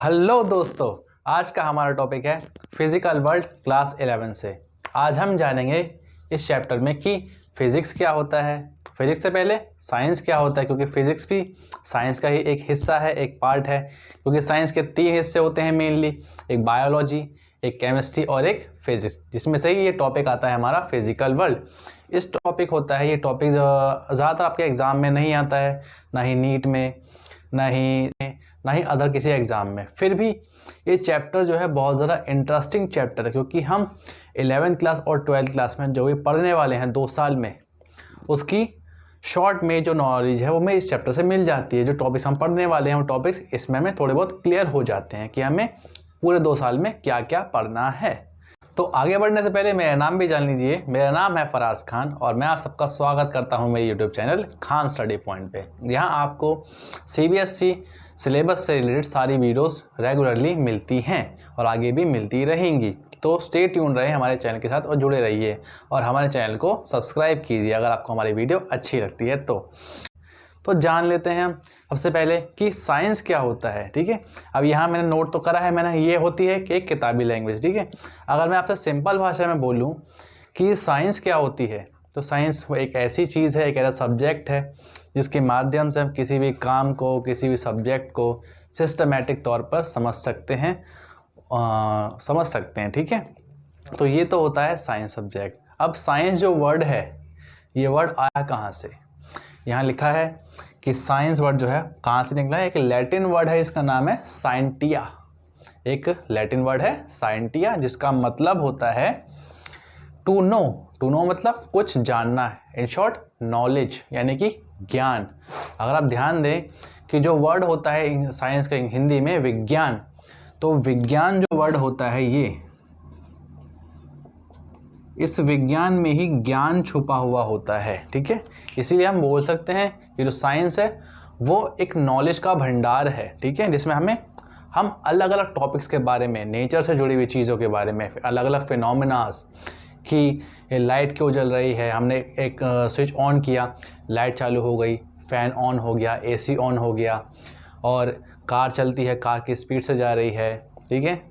Hello दोस्तों, आज का हमारा टॉपिक है फिजिकल वर्ल्ड क्लास 11 से। आज हम जानेंगे इस चैप्टर में कि फिजिक्स क्या होता है। फिजिक्स से पहले साइंस क्या होता है, क्योंकि फिजिक्स भी साइंस का ही एक हिस्सा है, एक पार्ट है। क्योंकि साइंस के 3 हिस्से होते हैं मेनली, एक बायोलॉजी, एक केमिस्ट्री और एक फिजिक्स, जिसमें से ही ये टॉपिक आता है हमारा फिजिकल वर्ल्ड। इस टॉपिक होता है, ये टॉपिक ज़्यादातर आपके एग्ज़ाम में नहीं आता है, ना ही नीट में, ना ही अदर किसी एग्ज़ाम में। फिर भी ये चैप्टर जो है बहुत ज़्यादा इंटरेस्टिंग चैप्टर है, क्योंकि हम 11th क्लास और 12th क्लास में जो भी पढ़ने वाले हैं 2 साल में, उसकी शॉर्ट में जो नॉलेज है वो हमें इस चैप्टर से मिल जाती है। जो टॉपिक्स हम पढ़ने वाले हैं वो टॉपिक्स इसमें हमें थोड़े बहुत क्लियर हो जाते हैं कि हमें पूरे 2 साल में क्या क्या पढ़ना है। तो आगे बढ़ने से पहले मेरा नाम भी जान लीजिए। मेरा नाम है फराज खान और मैं आप सबका स्वागत करता हूं मेरे YouTube channel Khan study point पे। यहाँ आपको CBSE सिलेबस से रिलेटेड सारी वीडियोस रेगुलरली मिलती हैं और आगे भी मिलती रहेंगी। तो स्टे ट्यून रहे हमारे चैनल के साथ और जुड़े रहिए, और हमारे चैनल को सब्सक्राइब कीजिए अगर आपको हमारी वीडियो अच्छी लगती है तो जान लेते हैं हम सबसे पहले कि साइंस क्या होता है। ठीक है, अब यहाँ मैंने नोट तो करा है मैंने, ये होती है कि एक किताबी लैंग्वेज। ठीक है, अगर मैं आपसे सिंपल भाषा में बोलूँ कि साइंस क्या होती है, तो साइंस एक ऐसी चीज़ है, एक ऐसा सब्जेक्ट है जिसके माध्यम से हम किसी भी काम को, किसी भी सब्जेक्ट को सिस्टमेटिक तौर पर समझ सकते हैं। ठीक है, तो ये तो होता है साइंस सब्जेक्ट। अब साइंस जो वर्ड है, ये वर्ड आया कहाँ से? यहाँ लिखा है कि साइंस वर्ड जो है कहाँ से निकला है। एक लैटिन वर्ड है, इसका नाम है साइंटिया। एक लैटिन वर्ड है साइंटिया, जिसका मतलब होता है टू नो। टू नो मतलब कुछ जानना है, इन शॉर्ट नॉलेज, यानी कि ज्ञान। अगर आप ध्यान दें कि जो वर्ड होता है साइंस का हिंदी में विज्ञान, तो विज्ञान जो वर्ड होता है, ये इस विज्ञान में ही ज्ञान छुपा हुआ होता है। ठीक है, इसीलिए हम बोल सकते हैं कि जो साइंस है वो एक नॉलेज का भंडार है। ठीक है, जिसमें हम अलग अलग टॉपिक्स के बारे में, नेचर से जुड़ी हुई चीज़ों के बारे में, अलग अलग फिनोमेनास कि लाइट क्यों जल रही है, हमने एक स्विच ऑन किया, लाइट चालू हो गई, फ़ैन ऑन हो गया, AC ऑन हो गया, और कार चलती है, कार की स्पीड से जा रही है। ठीक है,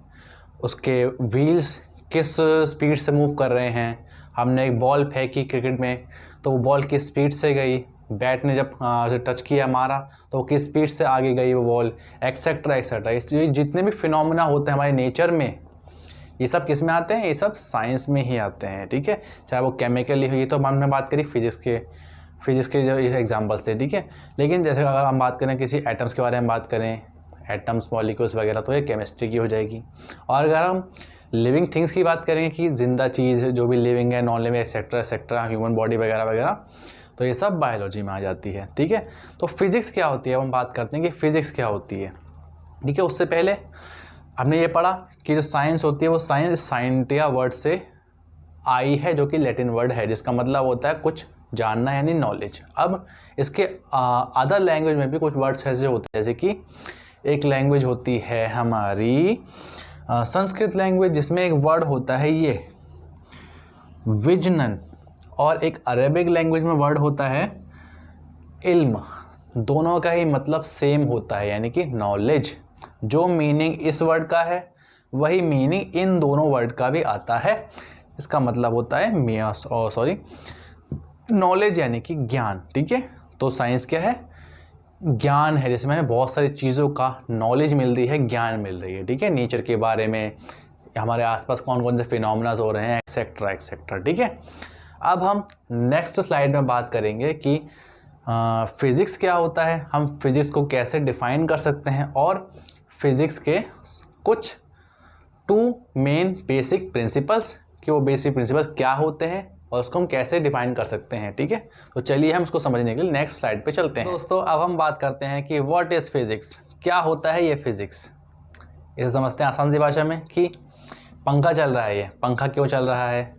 उसके व्हील्स किस स्पीड से मूव कर रहे हैं। हमने एक बॉल फेंकी क्रिकेट में, तो वो बॉल किस स्पीड से गई, बैट ने जब टच किया, मारा, तो वो किस स्पीड से आगे गई वो बॉल, एक्सेट्रा एक्सेट्रा। ये जितने भी फिनोमेना होते हैं हमारे नेचर में, ये सब किस में आते हैं? ये सब साइंस में ही आते हैं। ठीक है, चाहे वो केमिकली हो, ये तो हमने बात करी फिजिक्स के जो एग्जाम्पल्स थे। ठीक है, लेकिन जैसे अगर हम बात करें किसी एटम्स के बारे में बात करें, एटम्स, मॉलिक्यूल्स वगैरह, तो ये केमिस्ट्री की हो जाएगी। और अगर हम लिविंग थिंग्स की बात करें कि जिंदा चीज़ जो भी लिविंग है, non living, etcetera etcetera, human body वगैरह वगैरह, तो ये सब बायोलॉजी में आ जाती है। ठीक है, तो फिजिक्स क्या होती है, हम बात करते हैं कि फिजिक्स क्या होती है। ठीक है, उससे पहले हमने ये पढ़ा कि जो साइंस होती है वो साइंटिया वर्ड से आई है, जो कि लैटिन वर्ड है, जिसका मतलब होता है कुछ जानना, यानी नॉलेज। अब इसके अदर लैंग्वेज में भी कुछ वर्ड्स ऐसे होते हैं, जैसे कि एक लैंग्वेज होती है हमारी संस्कृत लैंग्वेज, जिसमें एक वर्ड होता है ये विजनन, और एक अरेबिक लैंग्वेज में वर्ड होता है इल्म। दोनों का ही मतलब सेम होता है, यानी कि नॉलेज। जो मीनिंग इस वर्ड का है वही मीनिंग इन दोनों वर्ड का भी आता है। इसका मतलब होता है नॉलेज, यानी कि ज्ञान। ठीक है, तो साइंस क्या है? ज्ञान है, जिसमें हमें बहुत सारी चीज़ों का नॉलेज मिल रही है, ज्ञान मिल रही है। ठीक है, नेचर के बारे में, हमारे आसपास कौन कौन से फिनोमेनास हो रहे हैं, एक्सेट्रा एक्सेट्रा। ठीक है, अब हम नेक्स्ट स्लाइड में बात करेंगे कि फिज़िक्स क्या होता है, हम फिज़िक्स को कैसे डिफ़ाइन कर सकते हैं, और फिज़िक्स के कुछ 2 मेन बेसिक प्रिंसिपल्स, कि वो बेसिक प्रिंसिपल्स क्या होते हैं और उसको हम कैसे डिफाइन कर सकते हैं। ठीक है, तो चलिए हम उसको समझने के लिए नेक्स्ट स्लाइड पे चलते हैं। दोस्तों, अब हम बात करते हैं कि व्हाट इज़ फिज़िक्स, क्या होता है ये फिज़िक्स। इसे समझते हैं आसान सी भाषा में कि पंखा चल रहा है, ये पंखा क्यों चल रहा है?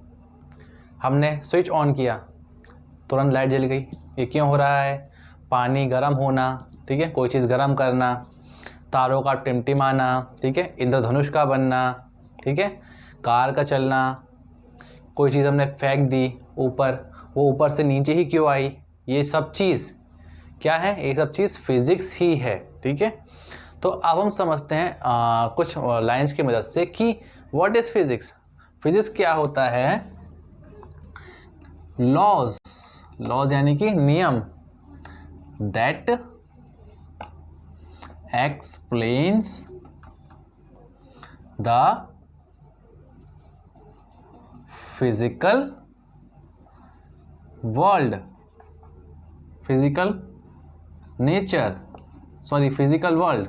हमने स्विच ऑन किया, तुरंत लाइट जल गई, ये क्यों हो रहा है? पानी गर्म होना, ठीक है, कोई चीज़ गर्म करना, तारों का टिमटिमाना, ठीक है, इंद्रधनुष का बनना, ठीक है, कार का चलना, कोई चीज़ हमने फेंक दी ऊपर, वो ऊपर से नीचे ही क्यों आई, ये सब चीज़ क्या है? ये सब चीज़ फिज़िक्स ही है। ठीक है, तो अब हम समझते हैं कुछ लाइंस की मदद से कि व्हाट इज फिजिक्स। फिजिक्स क्या होता है? लॉज, लॉज यानी कि नियम, that explains the physical world, physical nature, sorry physical world,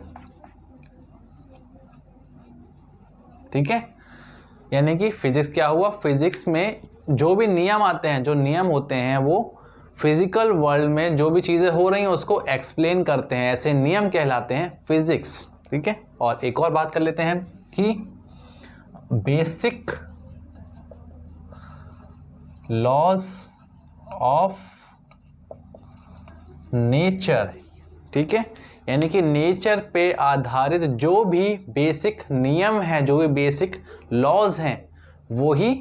ठीक है। यानी कि फिजिक्स क्या हुआ? फिजिक्स में जो भी नियम आते हैं, जो नियम होते हैं वो फिजिकल वर्ल्ड में जो भी चीज़ें हो रही हैं उसको एक्सप्लेन करते हैं, ऐसे नियम कहलाते हैं फिजिक्स, ठीक है। और एक और बात कर लेते हैं कि बेसिक लॉज ऑफ नेचर, ठीक है। यानी कि नेचर पे आधारित जो भी बेसिक नियम हैं, जो भी बेसिक लॉज हैं, वो ही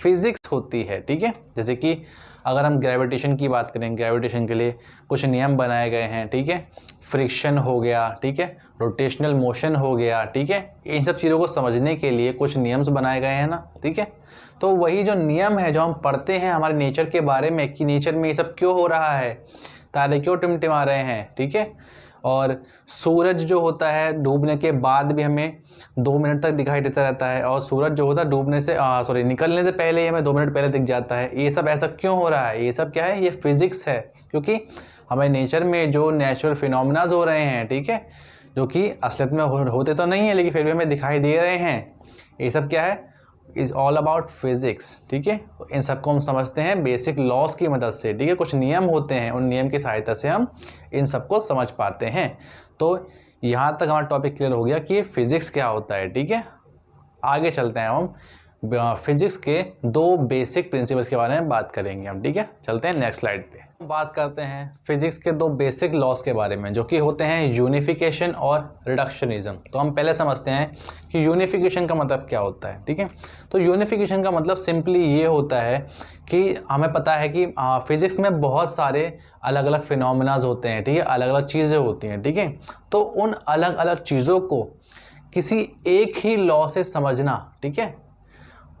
फिजिक्स होती है, ठीक है। जैसे कि अगर हम ग्रेविटेशन की बात करें, ग्रेविटेशन के लिए कुछ नियम बनाए गए हैं, ठीक है। फ्रिक्शन हो गया, ठीक है, रोटेशनल मोशन हो गया, ठीक है। इन सब चीज़ों को समझने के लिए कुछ नियम्स बनाए गए हैं ना, ठीक है। तो वही जो नियम है जो हम पढ़ते हैं हमारे नेचर के बारे में कि नेचर में ये सब क्यों हो रहा है, तारे क्यों टिमटिमा रहे हैं, ठीक है। और सूरज जो होता है डूबने के बाद भी हमें 2 मिनट तक दिखाई देता रहता है, और सूरज जो होता है डूबने से निकलने से पहले ही हमें 2 मिनट पहले दिख जाता है। ये सब ऐसा क्यों हो रहा है? ये सब क्या है? ये फिजिक्स है, क्योंकि हमें नेचर में जो नेचुरल फिनोमिनाज हो रहे हैं, ठीक है, जो कि असलियत में होते तो नहीं है लेकिन फिर भी हमें दिखाई दे रहे हैं, ये सब क्या है? इज ऑल अबाउट फिजिक्स, ठीक है। इन सबको हम समझते हैं बेसिक लॉज की मदद से, ठीक है। कुछ नियम होते हैं, उन नियम की सहायता से हम इन सबको समझ पाते हैं। तो यहाँ तक हमारा टॉपिक क्लियर हो गया कि फिजिक्स क्या होता है, ठीक है। आगे चलते हैं, हम फिजिक्स के 2 बेसिक प्रिंसिपल्स के बारे में बात करेंगे हम, ठीक है। चलते हैं नेक्स्ट स्लाइड पे। बात करते हैं फिजिक्स के 2 बेसिक लॉज के बारे में, जो कि होते हैं यूनिफिकेशन और रिडक्शनिज्म। तो हम पहले समझते हैं कि यूनिफिकेशन का मतलब क्या होता है, ठीक है। तो यूनिफिकेशन का मतलब सिंपली ये होता है कि हमें पता है कि फिजिक्स में बहुत सारे अलग अलग फिनोमिनाज होते हैं, ठीक है, अलग अलग चीज़ें होती हैं, ठीक है। तो उन अलग अलग चीज़ों को किसी एक ही लॉ से समझना, ठीक है,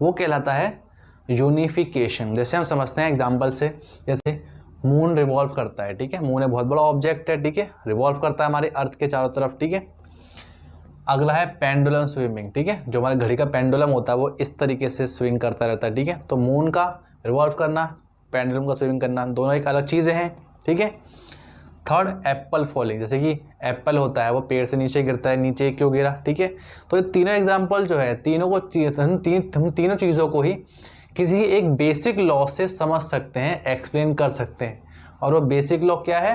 वो कहलाता है यूनिफिकेशन। जैसे हम समझते हैं एग्जाम्पल से, जैसे मून रिवॉल्व करता है, ठीक है। मून एक बहुत बड़ा ऑब्जेक्ट है, ठीक है, रिवॉल्व करता है हमारे अर्थ के चारों तरफ, ठीक है। अगला है पेंडुलम स्विंगिंग, ठीक है, जो हमारे घड़ी का पेंडुलम होता है वो इस तरीके से स्विंग करता रहता है, ठीक है। तो मून का रिवॉल्व करना, पेंडुलम का स्विंग करना, दोनों एक अलग चीज़ें हैं, ठीक है। थर्ड, एप्पल फॉलिंग, जैसे कि एप्पल होता है वो पेड़ से नीचे गिरता है, नीचे क्यों गिरा, ठीक है। तो ये तीनों एग्जाम्पल जो है, तीनों चीज़ों को ही किसी एक बेसिक लॉ से समझ सकते हैं, एक्सप्लेन कर सकते हैं। और वो बेसिक लॉ क्या है?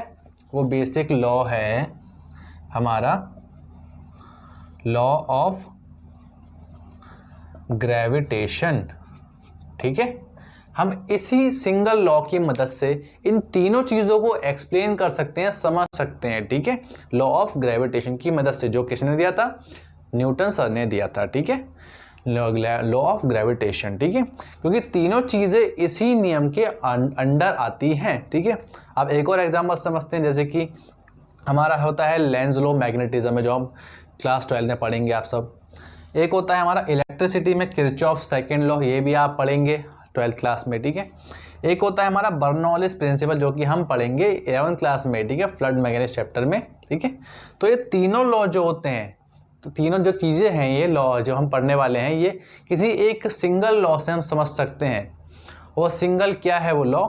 वो बेसिक लॉ है हमारा लॉ ऑफ ग्रेविटेशन, ठीक है। हम इसी सिंगल लॉ की मदद से इन तीनों चीज़ों को एक्सप्लेन कर सकते हैं, समझ सकते हैं, ठीक है, लॉ ऑफ ग्रेविटेशन की मदद से, जो किसने दिया था? न्यूटन सर ने दिया था, ठीक है, लॉ ऑफ ग्रेविटेशन, ठीक है। क्योंकि तीनों चीज़ें इसी नियम के अंडर आती हैं, ठीक है। अब एक और एग्जाम्पल समझते हैं, जैसे कि हमारा होता है लेंज लॉ मैग्नेटिज्म में, जो हम क्लास 12 में पढ़ेंगे आप सब। एक होता है हमारा इलेक्ट्रिसिटी में किरचॉफ सेकेंड लॉ, ये भी आप पढ़ेंगे 12th क्लास में, ठीक है। एक होता है हमारा बर्नौलिस प्रिंसिपल, जो कि हम पढ़ेंगे 11th क्लास में, ठीक है, फ्लड मैकेनिक्स चैप्टर में, ठीक है। तो ये तीनों लॉ जो होते हैं, तो तीनों जो चीज़ें हैं, ये लॉ जो हम पढ़ने वाले हैं, ये किसी एक सिंगल लॉ से हम समझ सकते हैं। वो सिंगल क्या है? वो लॉ,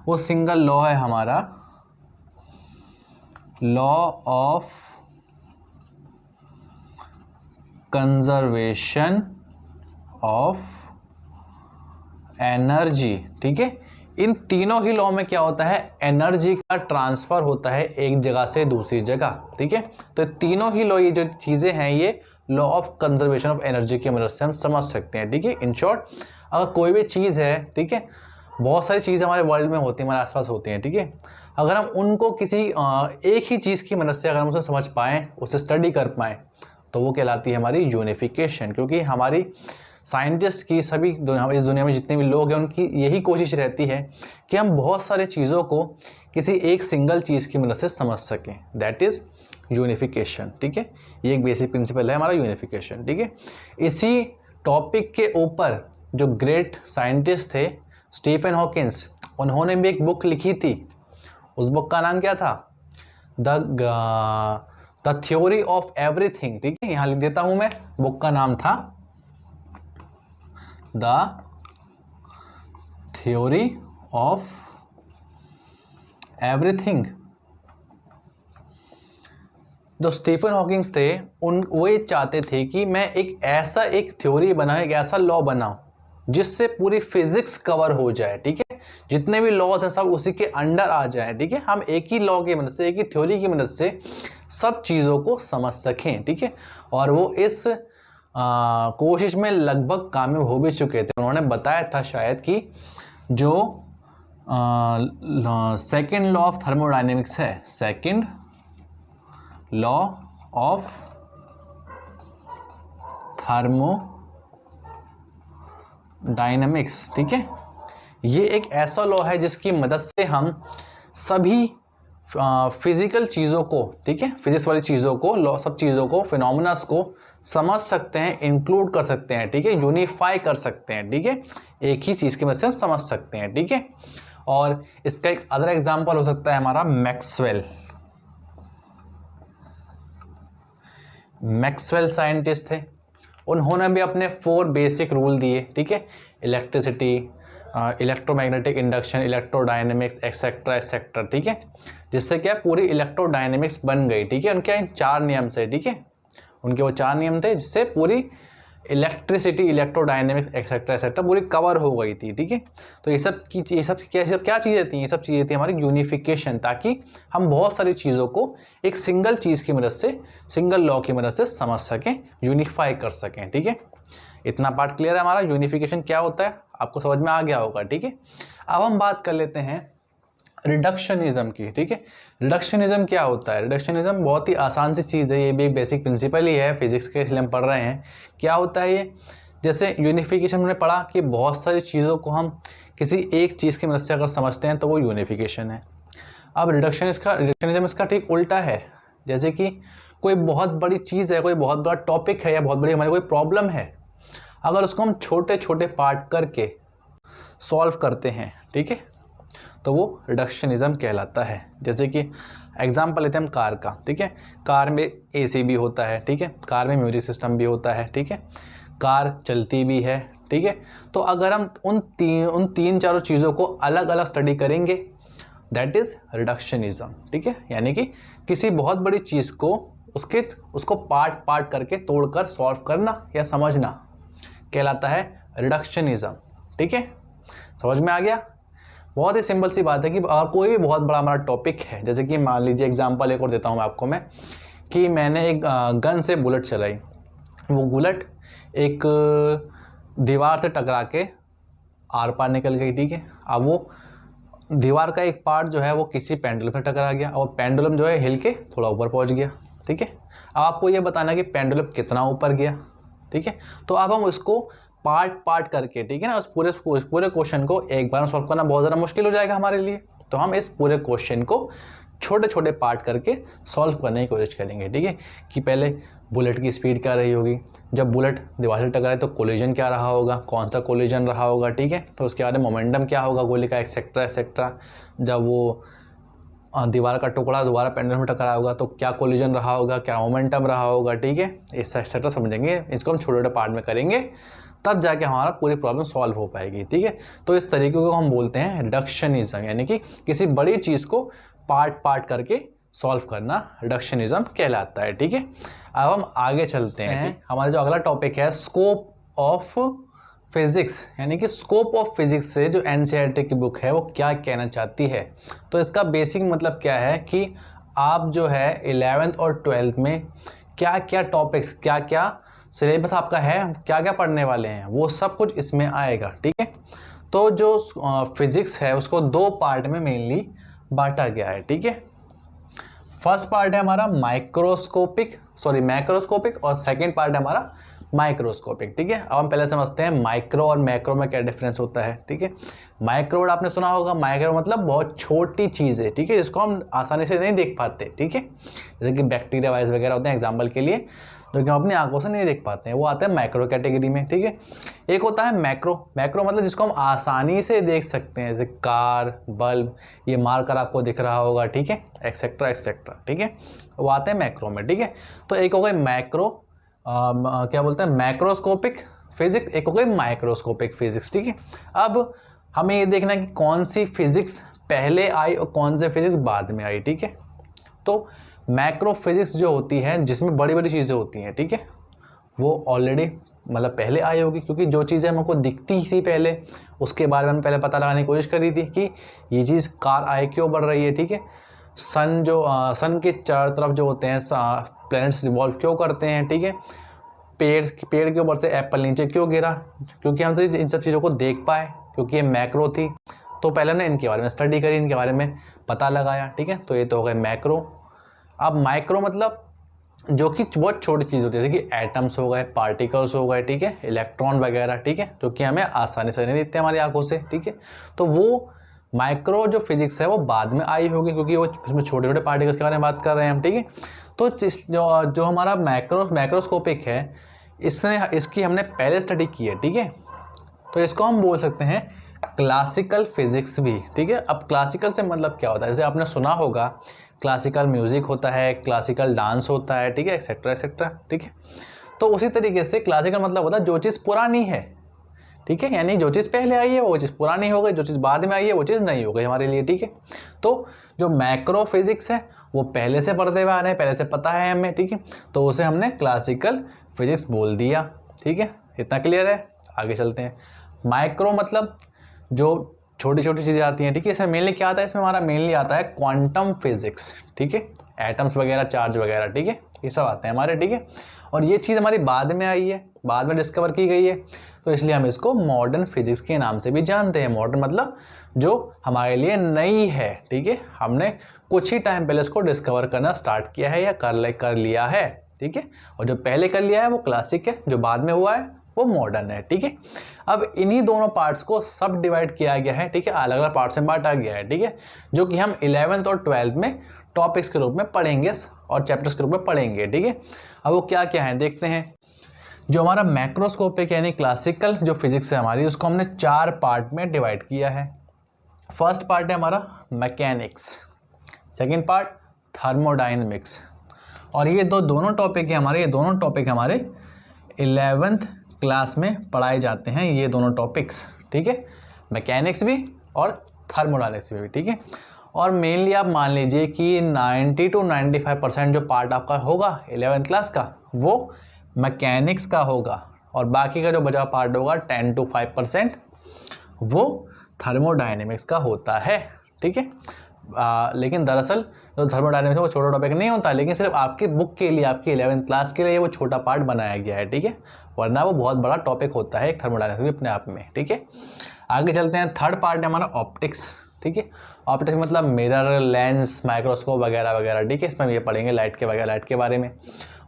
वो सिंगल लॉ है हमारा law of conservation of energy, ठीक है। इन तीनों ही लॉ में क्या होता है? एनर्जी का ट्रांसफर होता है एक जगह से दूसरी जगह, ठीक है। तो तीनों ही लॉ, ये जो चीज़ें हैं, ये law of conservation of energy की मदद से हम समझ सकते हैं, ठीक है। इन शॉर्ट, अगर कोई भी चीज़ है, ठीक है, बहुत सारी चीज़ें हमारे वर्ल्ड में होती हैं, हमारे आसपास होती हैं, ठीक है। अगर हम उनको किसी एक ही चीज़ की मदद से अगर हम उसे समझ पाएँ, उसे स्टडी कर पाएँ, तो वो कहलाती है हमारी यूनिफिकेशन। क्योंकि हमारी साइंटिस्ट की सभी इस दुनिया में जितने भी लोग हैं, उनकी यही कोशिश रहती है कि हम बहुत सारी चीज़ों को किसी एक सिंगल चीज़ की मदद से समझ सकें, दैट इज़ यूनिफिकेशन, ठीक है। ये एक बेसिक प्रिंसिपल है हमारा यूनिफिकेशन, ठीक है। इसी टॉपिक के ऊपर जो ग्रेट साइंटिस्ट थे स्टीफन हॉकिंस, उन्होंने भी एक बुक लिखी थी। उस बुक का नाम क्या था? द थ्योरी ऑफ एवरीथिंग, ठीक है। यहां लिख देता हूं मैं, बुक का नाम था द थ्योरी ऑफ एवरीथिंग। जो स्टीफन हॉकिंग्स थे वो ये चाहते थे कि मैं एक थ्योरी बनाऊं, एक ऐसा लॉ बनाऊं जिससे पूरी फिजिक्स कवर हो जाए, ठीक है। जितने भी लॉज हैं सब उसी के अंडर आ जाए, ठीक है। हम एक ही लॉ की मदद से, एक ही थ्योरी की मदद से सब चीज़ों को समझ सकें, ठीक है। और वो इस कोशिश में लगभग कामयाब हो भी चुके थे। उन्होंने बताया था शायद कि जो सेकेंड लॉ ऑफ थर्मोडायनेमिक्स है, सेकेंड लॉ ऑफ थर्मोडायनेमिक्स, ठीक है। ये एक ऐसा लॉ है जिसकी मदद से हम सभी फिजिकल चीज़ों को, ठीक है, फिजिक्स वाली चीज़ों को, लॉ, सब चीज़ों को, फिनोमिनास को समझ सकते हैं, इंक्लूड कर सकते हैं, ठीक है, यूनिफाई कर सकते हैं, ठीक है। एक ही चीज़ की मदद से समझ सकते हैं, ठीक है। और इसका एक अदर एग्जांपल हो सकता है हमारा मैक्सवेल। मैक्सवेल साइंटिस्ट थे, उन्होंने भी अपने 4 बेसिक रूल दिए, ठीक है। Electricity, electromagnetic induction, electrodynamics, etcetera etcetera, ठीक है। जिससे क्या पूरी इलेक्ट्रोडायनेमिक्स बन गई, ठीक है। उनके 4 नियम से, ठीक है, उनके वो 4 नियम थे जिससे पूरी इलेक्ट्रिसिटी, इलेक्ट्रोडायनेमिक्स, एक्सेट्रा एक्सेट्रा पूरी कवर हो गई थी, ठीक है। तो ये सब क्या चीज़ें थी? ये सब चीज़ें थी हमारी यूनिफिकेशन, ताकि हम बहुत सारी चीज़ों को एक सिंगल चीज़ की मदद से, सिंगल लॉ की मदद से समझ सकें, यूनिफाई कर सकें, ठीक है। इतना पार्ट क्लियर है हमारा। यूनिफिकेशन क्या होता है आपको समझ में आ गया होगा, ठीक है। अब हम बात कर लेते हैं रिडक्शनिज्म की, ठीक है। रिडक्शनिज्म क्या होता है? रिडक्शनिज्म बहुत ही आसान सी चीज़ है, ये भी एक बेसिक प्रिंसिपल ही है फिजिक्स के, इसलिए हम पढ़ रहे हैं। क्या होता है ये? जैसे यूनिफिकेशन हमने पढ़ा कि बहुत सारी चीज़ों को हम किसी एक चीज़ की मदद से अगर समझते हैं तो वो यूनिफिकेशन है। अब रिडक्शनिज्म इसका ठीक उल्टा है। जैसे कि कोई बहुत बड़ी चीज़ है, कोई बहुत बड़ा टॉपिक है, या बहुत बड़ी हमारी कोई प्रॉब्लम है, अगर उसको हम छोटे छोटे पार्ट करके सॉल्व करते हैं, ठीक है, तो वो रिडक्शनिज्म कहलाता है। जैसे कि एग्जांपल लेते हैं हम कार का, ठीक है। कार में एसी भी होता है, ठीक है, कार में म्यूजिक सिस्टम भी होता है, ठीक है, कार चलती भी है, ठीक है। तो अगर हम उन तीन चारों चीज़ों को अलग अलग स्टडी करेंगे, दैट इज़ रिडक्शनिज्म, ठीक है। यानी कि किसी बहुत बड़ी चीज़ को उसको पार्ट पार्ट करके तोड़कर सॉल्व करना या समझना कहलाता है रिडक्शनिज्म, ठीक है। समझ में आ गया? बहुत ही सिंपल सी बात है कि अगर कोई भी बहुत बड़ा हमारा टॉपिक है, जैसे कि मान लीजिए एग्जांपल एक और देता हूँ आपको मैं, कि मैंने एक गन से बुलेट चलाई, वो बुलेट एक दीवार से टकरा के आर पार निकल गई, ठीक है। अब वो दीवार का एक पार्ट जो है वो किसी पेंडुलम से टकरा गया, और पेंडुलम जो है हिल के थोड़ा ऊपर पहुँच गया, ठीक है। अब आपको ये बताना है कि पेंडुलम कितना ऊपर गया, ठीक है। तो अब हम उसको पार्ट पार्ट करके, ठीक है ना, उस पूरे क्वेश्चन को एक बार में सॉल्व करना बहुत ज़्यादा मुश्किल हो जाएगा हमारे लिए। तो हम इस पूरे क्वेश्चन को छोटे छोटे पार्ट करके सॉल्व करने की कोशिश करेंगे, ठीक है। कि पहले बुलेट की स्पीड क्या रही होगी, जब बुलेट दीवार से टकराए तो कोलिजन क्या रहा होगा, कौन सा कोलिजन रहा होगा, ठीक है। तो उसके बाद मोमेंटम क्या होगा गोली का, एक्सेट्रा एक्सेट्रा। जब वो दीवार का टुकड़ा दोबारा पेंडुलम में टकराया होगा तो क्या कोलिजन रहा होगा, क्या मोमेंटम रहा होगा, ठीक है। ऐसा एक्सेट्रा समझेंगे, इसको हम छोटे छोटे पार्ट में करेंगे, तब जाके हमारा पूरी प्रॉब्लम सॉल्व हो पाएगी, ठीक है। तो इस तरीके को हम बोलते हैं रिडक्शनिज्म, यानी कि किसी बड़ी चीज़ को पार्ट पार्ट करके सॉल्व करना रिडक्शनिज्म कहलाता है, ठीक है। अब हम आगे चलते हैं। हमारा जो अगला टॉपिक है स्कोप ऑफ फिजिक्स, यानी कि स्कोप ऑफ फिजिक्स से जो एनसीईआरटी की बुक है वो क्या कहना चाहती है। तो इसका बेसिक मतलब क्या है कि आप जो है 11th और 12th में क्या क्या टॉपिक्स, क्या क्या सिलेबस आपका है, क्या क्या पढ़ने वाले हैं, वो सब कुछ इसमें आएगा, ठीक है। तो जो फिजिक्स है उसको 2 पार्ट में मेनली बांटा गया है, ठीक है। फर्स्ट पार्ट है हमारा मैक्रोस्कोपिक, और सेकंड पार्ट है हमारा माइक्रोस्कोपिक। ठीक है, अब हम पहले समझते हैं माइक्रो और मैक्रो में क्या डिफरेंस होता है। ठीक है, माइक्रो वर्ड आपने सुना होगा, माइक्रो मतलब बहुत छोटी चीज़ है। ठीक है, जिसको हम आसानी से नहीं देख पाते। ठीक है, जैसे कि बैक्टीरिया वाइज वगैरह होते हैं एग्जाम्पल के लिए, जो कि हम अपनी आंखों से नहीं देख पाते हैं, वो आते हैं माइक्रो कैटेगरी में। ठीक है, एक होता है मैक्रो। मैक्रो मतलब जिसको हम आसानी से देख सकते हैं, जैसे कार, बल्ब, ये मार्कर आपको दिख रहा होगा। ठीक है, एक्सेट्रा एक्सेट्रा। ठीक है, वो आते हैं मैक्रो में। ठीक है, तो एक हो गए मैक्रो, क्या बोलते हैं, मैक्रोस्कोपिक फिजिक्स, एक हो गई माइक्रोस्कोपिक फिजिक्स। ठीक है, अब हमें ये देखना है कि कौन सी फिजिक्स पहले आई और कौन सी फिजिक्स बाद में आई। ठीक है, तो मैक्रो फिजिक्स जो होती है, जिसमें बड़ी बड़ी चीज़ें होती हैं, ठीक है, वो ऑलरेडी मतलब पहले आई होगी, क्योंकि जो चीज़ें हमको दिखती थी पहले, उसके बारे में हम पहले पता लगाने की कोशिश करी थी कि ये चीज़ कार आए क्यों बढ़ रही है। ठीक है, सन जो सन के चारों तरफ जो होते हैं प्लैनेट्स रिवॉल्व क्यों करते हैं। ठीक है, पेड़ के ऊपर से एप्पल नीचे क्यों गिरा, क्योंकि हम इन सब चीज़ों को देख पाए, क्योंकि ये मैक्रो थी। तो पहले ने इनके बारे में स्टडी करी, इनके बारे में पता लगाया। ठीक है, तो ये तो हो गए मैक्रो। अब माइक्रो मतलब जो कि बहुत छोटी चीज़ होती है, जैसे कि एटम्स हो गए, पार्टिकल्स हो गए। ठीक है, इलेक्ट्रॉन वगैरह। ठीक है, जो कि हमें आसानी से नहीं दिखते हमारी आंखों से। ठीक है, तो वो माइक्रो जो फिजिक्स है वो बाद में आई होगी, क्योंकि वो इसमें छोटे छोटे पार्टिकल्स के बारे में बात कर रहे हैं हम। ठीक है, तो जो हमारा मैक्रोस्कोपिक है, इसकी हमने पहले स्टडी की है। ठीक है, तो इसको हम बोल सकते हैं क्लासिकल फिजिक्स भी। ठीक है, अब क्लासिकल से मतलब क्या होता है, जैसे आपने सुना होगा क्लासिकल म्यूजिक होता है, क्लासिकल डांस होता है। ठीक है, एक्सेट्रा एक्सेट्रा। ठीक है, तो उसी तरीके से क्लासिकल मतलब होता है जो चीज़ पुरानी है। ठीक है, यानी जो चीज़ पहले आई है वो चीज़ पुरानी हो गई, जो चीज़ बाद में आई है वो चीज़ नहीं हो गई हमारे लिए। ठीक है, तो जो मैक्रो फिजिक्स है वो पहले से पढ़ते हुए आ रहे हैं, पहले से पता है हमें। ठीक है, तो उसे हमने क्लासिकल फिजिक्स बोल दिया। ठीक है, इतना क्लियर है, आगे चलते हैं। माइक्रो मतलब जो छोटी छोटी चीज़ें आती हैं। ठीक है, इसमें मेनली क्या आता है, इसमें हमारा मेनली आता है क्वांटम फिजिक्स। ठीक है, एटम्स वगैरह, चार्ज वगैरह। ठीक है, ये सब आते हैं हमारे। ठीक है, और ये चीज़ हमारी बाद में आई है, बाद में डिस्कवर की गई है, तो इसलिए हम इसको मॉडर्न फिजिक्स के नाम से भी जानते हैं। मॉडर्न मतलब जो हमारे लिए नई है। ठीक है, हमने कुछ ही टाइम पहले इसको डिस्कवर करना स्टार्ट किया है या कर लिया है। ठीक है, और जो पहले कर लिया है वो क्लासिक है, जो बाद में हुआ है वो मॉडर्न है। ठीक है, अब इन्हीं दोनों पार्ट्स को सब डिवाइड किया गया है। ठीक है, अलग अलग पार्ट्स में बांटा गया है। ठीक है, जो कि हम 11th और 12th में टॉपिक्स के रूप में पढ़ेंगे और चैप्टर्स के रूप में पढ़ेंगे। ठीक है, अब वो क्या क्या है देखते हैं। जो हमारा मैक्रोस्कोपिक यानी क्लासिकल जो फिजिक्स है हमारी, उसको हमने 4 पार्ट में डिवाइड किया है। फर्स्ट पार्ट है हमारा मैकेनिक्स, सेकेंड पार्ट थर्मोडायनेमिक्स, और ये दोनों टॉपिक है हमारे, ये दोनों टॉपिक हमारे 11th क्लास में पढ़ाए जाते हैं, ये दोनों टॉपिक्स। ठीक है, मैकेनिक्स भी और थर्मोडायनेमिक्स भी। ठीक है, और मेनली आप मान लीजिए कि 90 to 95% जो पार्ट आपका होगा 11th क्लास का वो मैकेनिक्स का होगा, और बाकी का जो बचा पार्ट होगा 10 to 5% वो थर्मोडायनेमिक्स का होता है। ठीक है, लेकिन दरअसल जो थर्मोडायनेमिक्स है वो छोटा टॉपिक नहीं होता, लेकिन सिर्फ आपकी बुक के लिए, आपकी 11th क्लास के लिए वो छोटा पार्ट बनाया गया है। ठीक है, वरना वो बहुत बड़ा टॉपिक होता है एक थर्मोडायनेमिक्स भी अपने आप में। ठीक है, आगे चलते हैं। थर्ड पार्ट है हमारा ऑप्टिक्स। ठीक है, ऑप्टिक्स मतलब मिरर, लेंस, माइक्रोस्कोप वगैरह वगैरह। ठीक है, इसमें हम ये पढ़ेंगे लाइट के बारे में।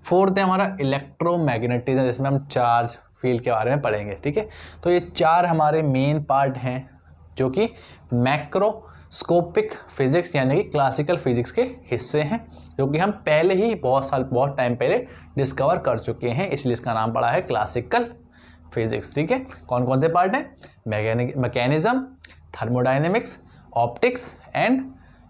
फोर्थ है हमारा इलेक्ट्रोमैग्नेटिज्म, जिसमें हम चार्ज, फील्ड के बारे में पढ़ेंगे। ठीक है, तो ये 4 हमारे मेन पार्ट हैं जो कि मैक्रोस्कोपिक फिजिक्स यानी कि क्लासिकल फिजिक्स के हिस्से हैं, जो कि हम पहले ही बहुत टाइम पहले डिस्कवर कर चुके हैं, इसलिए इसका नाम पड़ा है क्लासिकल फिजिक्स। ठीक है, कौन कौन से पार्ट हैं, mechanism, thermodynamics, optics and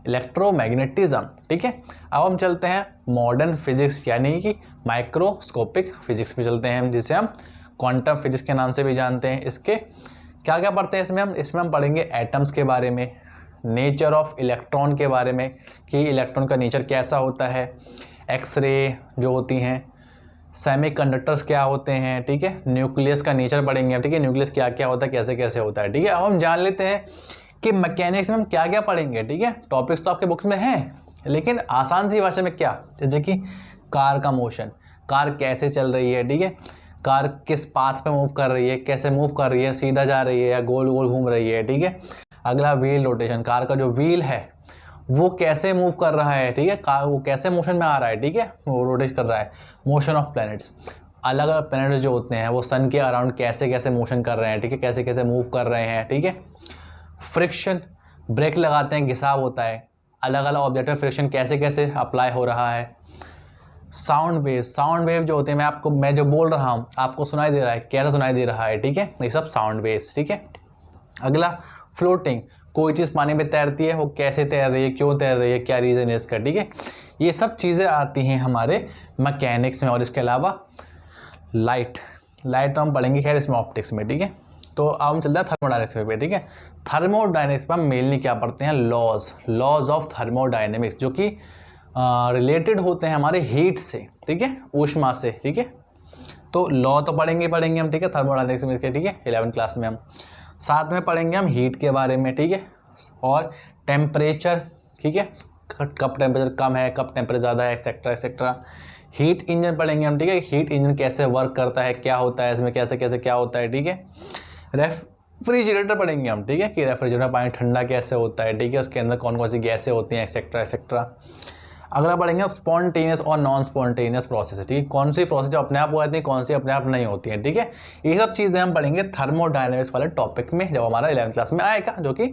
electromagnetism. ठीक है, अब हम चलते हैं मॉडर्न फिजिक्स यानी कि माइक्रोस्कोपिक फिजिक्स में चलते हैं, जिसे हम क्वांटम फिजिक्स के नाम से भी जानते हैं। इसके क्या क्या पढ़ते हैं इसमें हम पढ़ेंगे एटम्स के बारे में, नेचर ऑफ इलेक्ट्रॉन के बारे में कि इलेक्ट्रॉन का नेचर कैसा होता है, एक्सरे जो होती हैं, सेमीकंडक्टर्स क्या होते हैं। ठीक है, न्यूक्लियस का नेचर पढ़ेंगे। ठीक है, न्यूक्लियस क्या क्या होता है, कैसे कैसे होता है। ठीक है, अब हम जान लेते हैं कि मैकेनिक्स में हम क्या क्या पढ़ेंगे। ठीक है, टॉपिक्स तो आपके बुक्स में हैं, लेकिन आसान सी भाषा में क्या, जैसे कि कार का मोशन, कार कैसे चल रही है। ठीक है, कार किस पाथ पे मूव कर रही है, कैसे मूव कर रही है, सीधा जा रही है या गोल गोल घूम रही है। ठीक है, अगला व्हील रोटेशन, कार का जो व्हील है वो कैसे मूव कर रहा है। ठीक है, कार वो कैसे मोशन में आ रहा है। ठीक है, वो रोटेट कर रहा है। मोशन ऑफ प्लैनेट्स, अलग अलग प्लैनेट्स जो होते हैं वो सन के अराउंड कैसे कैसे मोशन कर रहे हैं, ठीक है, कैसे कैसे मूव कर रहे हैं, ठीक है। फ्रिक्शन, ब्रेक लगाते हैं, घिसाव होता है, अलग अलग ऑब्जेक्ट में फ्रिक्शन कैसे कैसे अप्लाई हो रहा है। साउंड वेव जो होते हैं, मैं जो बोल रहा हूँ आपको सुनाई दे रहा है, कैसे सुनाई दे रहा है, ठीक है, ये सब साउंड वेव्स, ठीक है। अगला फ्लोटिंग, कोई चीज़ पानी में तैरती है, वो कैसे तैर रही है, क्यों तैर रही है, क्या रीज़न है इसका, ठीक है। ये सब चीज़ें आती हैं हमारे मैकेनिक्स में। और इसके अलावा लाइट तो हम पढ़ेंगे खैर इसमें ऑप्टिक्स में, ठीक है। तो अब हम चलते हैं थर्मोडायनेमिक्स पे, ठीक है। थर्मोडायनेमिक्स में हम मेनली क्या पढ़ते हैं, लॉज ऑफ थर्मोडायनेमिक्स, जो कि रिलेटेड होते हैं हमारे हीट से, ठीक है, ऊष्मा से, ठीक है। तो लॉ तो पढ़ेंगे हम, ठीक है, थर्मोडायनेमिक्स में, ठीक है, 11वीं क्लास में हम साथ में पढ़ेंगे हम हीट के बारे में, ठीक है, और टेम्परेचर, ठीक है, कब टेम्परेचर कम है, कब टेम्परेचर ज़्यादा है, एक्सेट्रा एक्सेट्रा। हीट इंजन पढ़ेंगे हम, ठीक है, हीट इंजन कैसे वर्क करता है, क्या होता है इसमें, कैसे कैसे क्या होता है, ठीक है। रेफ्रिजरेटर पढ़ेंगे हम, ठीक है, कि रेफ्रिजरेटर पानी ठंडा कैसे होता है, ठीक है, उसके अंदर कौन कौन सी गैसें होती हैं, एक्सेट्रा एक्सेट्रा। अगला पढ़ेंगे स्पॉन्टेनियस और नॉन स्पॉन्टेनियस प्रोसेस, ठीक है, कौन सी प्रोसेस जो अपने आप हो जाती है, कौन सी अपने आप नहीं होती हैं, ठीक है। ये सब चीज़ें हम पढ़ेंगे थर्मोडायनेमिक्स वाले टॉपिक में, जब हमारा 11वीं क्लास में आएगा, जो कि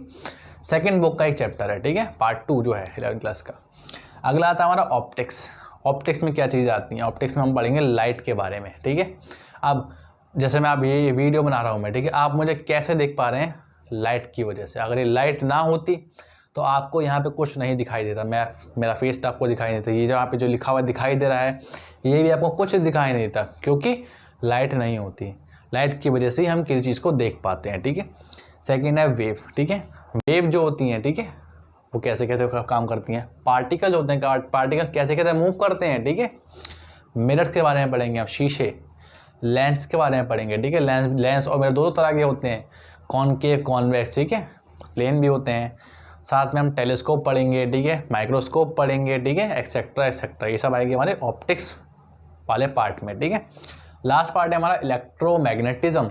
सेकंड बुक का एक चैप्टर है, ठीक है, पार्ट 2 जो है 11वीं क्लास का। अगला आता है हमारा ऑप्टिक्स में क्या चीज़ें आती हैं, ऑप्टिक्स में हम पढ़ेंगे लाइट के बारे में, ठीक है। अब जैसे मैं अब ये वीडियो बना रहा हूँ मैं, ठीक है, आप मुझे कैसे देख पा रहे हैं, लाइट की वजह से। अगर ये लाइट ना होती तो आपको यहाँ पे कुछ नहीं दिखाई देता, मेरा फेस तो आपको दिखाई नहीं देता, ये जो यहाँ पे जो लिखा हुआ दिखाई दे रहा है ये भी आपको कुछ दिखाई नहीं देता, क्योंकि लाइट नहीं होती। लाइट की वजह से ही हम किसी चीज़ को देख पाते हैं, ठीक है। सेकेंड है वेव, ठीक है, वेव जो होती हैं, ठीक है, वो कैसे कैसे काम करती हैं। पार्टिकल होते हैं, पार्टिकल कैसे कैसे मूव करते हैं, ठीक है। मिरर के बारे में पढ़ेंगे आप, शीशे। लेंस के बारे में पढ़ेंगे, ठीक है, लेंस और मिरर दोनों तरह के होते हैं, कॉनकेव कॉन्वेक्स, ठीक है, प्लेन भी होते हैं। साथ में हम टेलीस्कोप पढ़ेंगे, ठीक है, माइक्रोस्कोप पढ़ेंगे, ठीक है, एक्सेट्रा एक्सेट्रा। ये सब आएगी हमारे ऑप्टिक्स वाले पार्ट में, ठीक है। लास्ट पार्ट है हमारा इलेक्ट्रोमैग्नेटिज्म।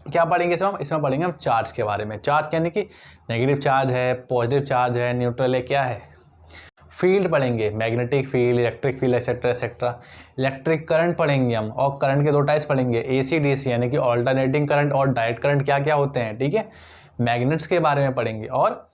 क्या पढ़ेंगे इसमें पढ़ेंगे हम चार्ज के बारे में। चार्ज यानी कि नेगेटिव चार्ज है, पॉजिटिव चार्ज है, न्यूट्रल है, क्या है। फील्ड पढ़ेंगे, magnetic field, electric field, etcetera etcetera. Electric current पढ़ेंगे हम, और करंट के 2 टाइप्स पढ़ेंगे, AC DC यानी कि ऑल्टरनेटिंग करंट और डायरेक्ट करंट क्या क्या होते हैं, ठीक है। मैग्नेट्स के बारे में पढ़ेंगे और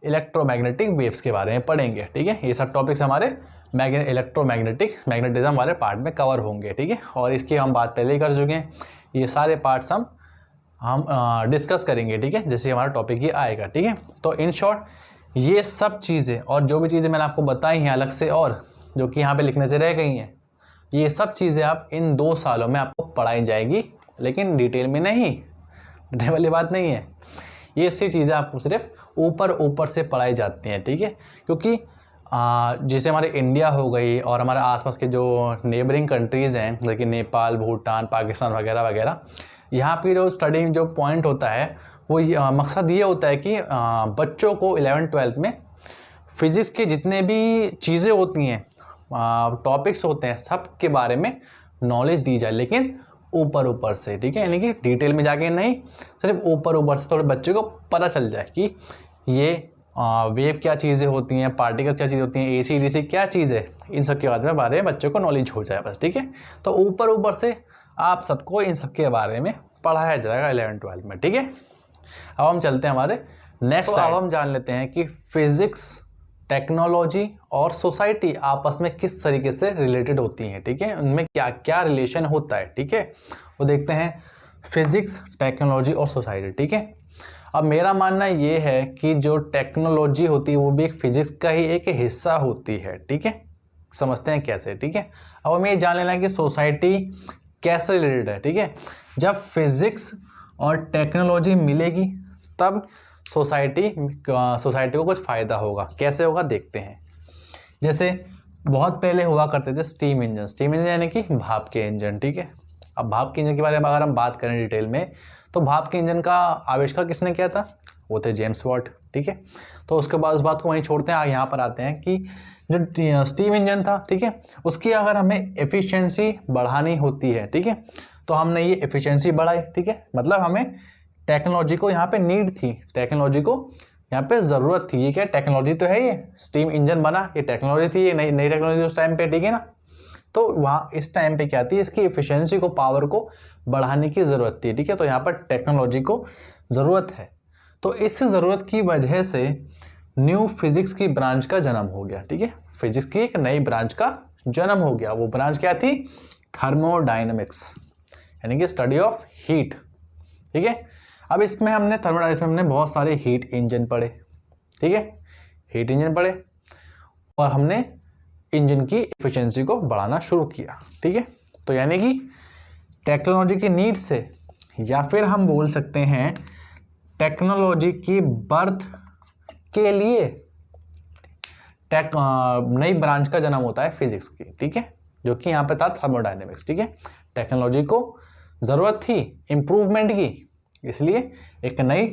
इलेक्ट्रोमैग्नेटिक वेव्स के बारे में पढ़ेंगे, ठीक है। ये सब टॉपिक्स हमारे मैग्नेटिज्म वाले पार्ट में कवर होंगे, ठीक है। और इसकी हम बात पहले ही कर चुके हैं, ये सारे पार्ट्स हम डिस्कस करेंगे, ठीक है, जैसे हमारा टॉपिक ये आएगा, ठीक है। तो इन शॉर्ट ये सब चीज़ें और जो भी चीज़ें मैंने आपको बताई हैं अलग से, और जो कि यहाँ पे लिखने से रह गई हैं, ये सब चीज़ें आप इन 2 सालों में आपको पढ़ाई जाएगी, लेकिन डिटेल में नहीं, डिटेल वाली बात नहीं है। ये सी चीज़ें आपको सिर्फ ऊपर से पढ़ाई जाती हैं, ठीक है। क्योंकि जैसे हमारे इंडिया हो गई और हमारे आसपास के जो नेबरिंग कंट्रीज़ हैं, जैसे कि नेपाल, भूटान, पाकिस्तान वगैरह वगैरह, यहाँ पे जो स्टडी जो पॉइंट होता है वो मकसद ये होता है कि बच्चों को 11th-12th में फिज़िक्स के जितने भी चीज़ें होती हैं, टॉपिक्स होते हैं, सब के बारे में नॉलेज दी जाए, लेकिन ऊपर से, ठीक है, यानी कि डिटेल में जाके नहीं, सिर्फ ऊपर से थोड़े बच्चे को पता चल जाए कि ये वेव क्या चीज़ें होती हैं, पार्टिकल क्या चीज़ होती हैं, AC DC क्या चीज़ है, इन सब के बारे में बच्चों को नॉलेज हो जाए बस, ठीक है। तो ऊपर से आप सबको इन सब के बारे में पढ़ाया जाएगा 11th-12th में, ठीक है। अब हम चलते हैं हमारे नेक्स्ट। अब हम जान लेते हैं कि फिजिक्स, टेक्नोलॉजी और सोसाइटी आपस में किस तरीके से रिलेटेड होती हैं, ठीक है, उनमें क्या क्या रिलेशन होता है, ठीक है, वो देखते हैं। फिजिक्स, टेक्नोलॉजी और सोसाइटी, ठीक है। अब मेरा मानना ये है कि जो टेक्नोलॉजी होती है वो भी एक फिजिक्स का ही एक हिस्सा होती है, ठीक है। समझते हैं कैसे, ठीक है। अब हमें ये जान लेना है कि सोसाइटी कैसे रिलेटेड है, ठीक है। जब फिजिक्स और टेक्नोलॉजी मिलेगी तब सोसाइटी को कुछ फ़ायदा होगा। कैसे होगा देखते हैं। जैसे बहुत पहले हुआ करते थे स्टीम इंजन यानी कि भाप के इंजन, ठीक है। अब भाप के इंजन के बारे में अगर हम बात करें डिटेल में, तो भाप के इंजन का आविष्कार किसने किया था, वो थे जेम्स वाट, ठीक है। तो उसके बाद उस बात को वहीं छोड़ते हैं, यहाँ पर आते हैं कि जो स्टीम इंजन था, ठीक है, उसकी अगर हमें एफिशिएंसी बढ़ानी होती है, ठीक है, तो हमने ये एफिशिएंसी बढ़ाई, ठीक है। मतलब हमें टेक्नोलॉजी को यहाँ पे नीड थी, टेक्नोलॉजी को यहाँ पे ज़रूरत थी। ये क्या टेक्नोलॉजी तो है, ये स्टीम इंजन बना, ये टेक्नोलॉजी थी, ये नई टेक्नोलॉजी उस टाइम पे, ठीक है ना। तो वहाँ इस टाइम पे क्या आती है, इसकी एफिशिएंसी को, पावर को बढ़ाने की ज़रूरत थी। ठीक है, तो यहाँ पर टेक्नोलॉजी को ज़रूरत है। तो इस ज़रूरत की वजह से न्यू फिजिक्स की ब्रांच का जन्म हो गया। ठीक है, फिजिक्स की एक नई ब्रांच का जन्म हो गया। वो ब्रांच क्या थी? थर्मोडायनेमिक्स, यानी कि स्टडी ऑफ हीट। ठीक है, अब इसमें हमने थर्मोडायनेमिक्स में हमने बहुत सारे हीट इंजन पढ़े। ठीक है, हीट इंजन पढ़े और हमने इंजन की एफिशिएंसी को बढ़ाना शुरू किया। ठीक है, तो यानी कि टेक्नोलॉजी की नीड से, या फिर हम बोल सकते हैं टेक्नोलॉजी की बर्थ के लिए नई ब्रांच का जन्म होता है फिजिक्स की। ठीक है, जो कि यहाँ पे था थर्मोडायनेमिक्स। ठीक है, टेक्नोलॉजी को ज़रूरत थी इम्प्रूवमेंट की, इसलिए एक नई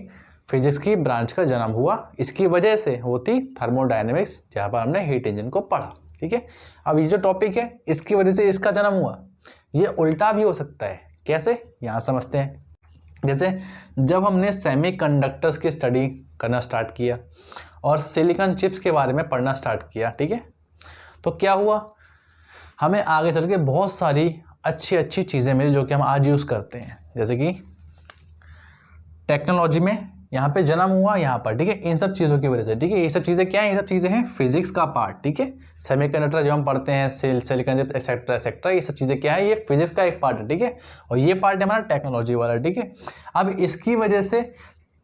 फिजिक्स की ब्रांच का जन्म हुआ। इसकी वजह से होती थर्मोडायनेमिक्स, जहाँ पर हमने हीट इंजन को पढ़ा। ठीक है, अब ये जो टॉपिक है इसकी वजह से इसका जन्म हुआ। ये उल्टा भी हो सकता है, कैसे, यहाँ समझते हैं। जैसे जब हमने सेमीकंडक्टर्स की स्टडी करना स्टार्ट किया और सिलिकॉन चिप्स के बारे में पढ़ना स्टार्ट किया, ठीक है, तो क्या हुआ, हमें आगे चल के बहुत सारी अच्छी अच्छी चीज़ें मिली जो कि हम आज यूज़ करते हैं। जैसे कि टेक्नोलॉजी में यहाँ पे जन्म हुआ यहाँ पर। ठीक है, इन सब चीज़ों की वजह से। ठीक है, ये सब चीज़ें क्या है? ये सब चीज़ें हैं फिजिक्स का पार्ट। ठीक है, सेमीकंडक्टर जो हम पढ़ते हैं, सिलिकॉन चिप एक्सेट्रा एक्सेट्रा, ये सब चीज़ें क्या है? ये फिजिक्स का एक पार्ट है। ठीक है, और ये पार्ट है हमारा टेक्नोलॉजी वाला। ठीक है, अब इसकी वजह से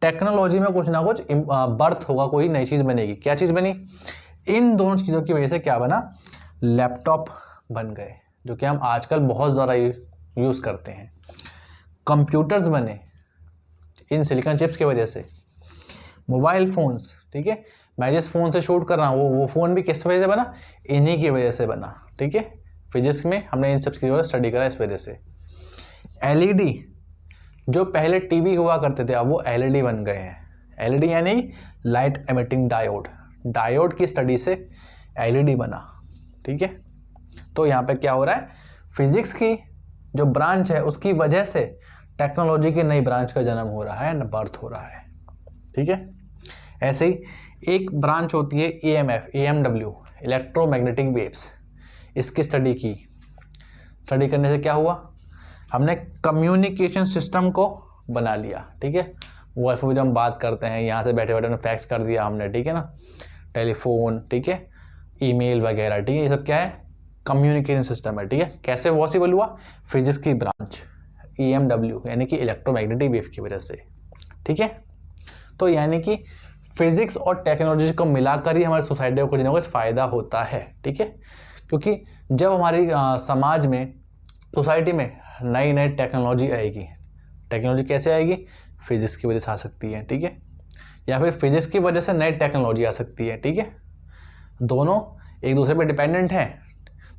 टेक्नोलॉजी में कुछ ना कुछ बर्थ होगा, कोई नई चीज़ बनेगी। क्या चीज़ बनी? इन दोनों चीज़ों की वजह से क्या बना? लैपटॉप बन गए, जो कि हम आजकल बहुत ज़्यादा यूज़ करते हैं। कंप्यूटर्स बने इन सिलिकॉन चिप्स की वजह से। मोबाइल फ़ोन्स, ठीक है, मैं जिस फ़ोन से शूट कर रहा हूँ वो फ़ोन भी किस वजह से बना? इन्हीं की वजह से बना। ठीक है, फिजिक्स में हमने इन सब चीज़ों को स्टडी करा इस वजह से। एलईडी, जो पहले टीवी हुआ करते थे अब वो एलईडी बन गए हैं। एलईडी यानी लाइट एमिटिंग डायोड। डायोड की स्टडी से एलईडी बना। ठीक है, तो यहाँ पे क्या हो रहा है? फिजिक्स की जो ब्रांच है उसकी वजह से टेक्नोलॉजी की नई ब्रांच का जन्म हो रहा है, बर्थ हो रहा है। ठीक है, ऐसे ही एक ब्रांच होती है EMF, EMW, इलेक्ट्रोमैग्नेटिक वेव्स। इसकी स्टडी की। स्टडी करने से क्या हुआ? हमने कम्युनिकेशन सिस्टम को बना लिया। ठीक है, वाईफाई जब हम बात करते हैं यहाँ से बैठे बैठे उन्हें फैक्स कर दिया हमने। ठीक है ना, टेलीफोन, ठीक है, ईमेल वगैरह। ठीक है, ये सब क्या है? कम्युनिकेशन सिस्टम है। ठीक है, कैसे पॉसिबल हुआ? फिजिक्स की ब्रांच EMW यानी कि इलेक्ट्रोमैग्नेटिक वेव की वजह से। ठीक है, तो यानी कि फिजिक्स और टेक्नोलॉजी को मिलाकर ही हमारी सोसाइटी को कुछ ना कुछ फ़ायदा होता है। ठीक है, क्योंकि जब हमारी समाज में, सोसाइटी में नई नई टेक्नोलॉजी आएगी, टेक्नोलॉजी कैसे आएगी? फिजिक्स की वजह से आ सकती है। ठीक है, या फिर फिजिक्स की वजह से नई टेक्नोलॉजी आ सकती है। ठीक है, दोनों एक दूसरे पर डिपेंडेंट हैं,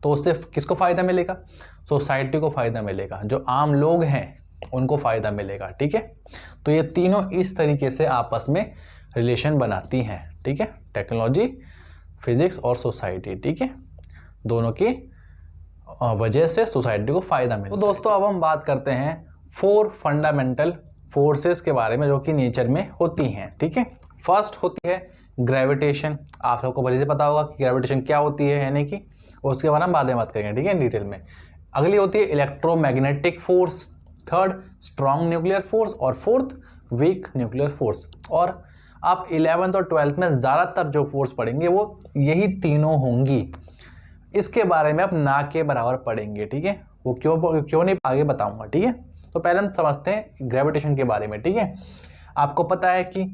तो उससे किसको फ़ायदा मिलेगा? सोसाइटी को फ़ायदा मिलेगा, जो आम लोग हैं उनको फ़ायदा मिलेगा। ठीक है, तो ये तीनों इस तरीके से आपस में रिलेशन बनाती हैं। ठीक है, टेक्नोलॉजी, फिजिक्स और सोसाइटी। ठीक है, दोनों की वजह से सोसाइटी को फ़ायदा मिलता है। तो दोस्तों अब हम बात करते हैं 4 फंडामेंटल फोर्सेस के बारे में जो कि नेचर में होती हैं। ठीक है, फर्स्ट होती है ग्रेविटेशन। आप सबको भले से पता होगा कि ग्रेविटेशन क्या होती है, यानी कि उसके बारे में बाद में बात करेंगे। ठीक है, डिटेल में। अगली होती है electromagnetic force, third strong nuclear force और फोर्थ वीक न्यूक्लियर फोर्स। और आप 11th और 12th में ज़्यादातर जो फोर्स पढ़ेंगे वो यही तीनों होंगी। इसके बारे में आप ना के बराबर पढ़ेंगे। ठीक है, वो क्यों नहीं आगे बताऊंगा। ठीक है, तो पहले हम समझते हैं ग्रेविटेशन के बारे में। ठीक है, आपको पता है कि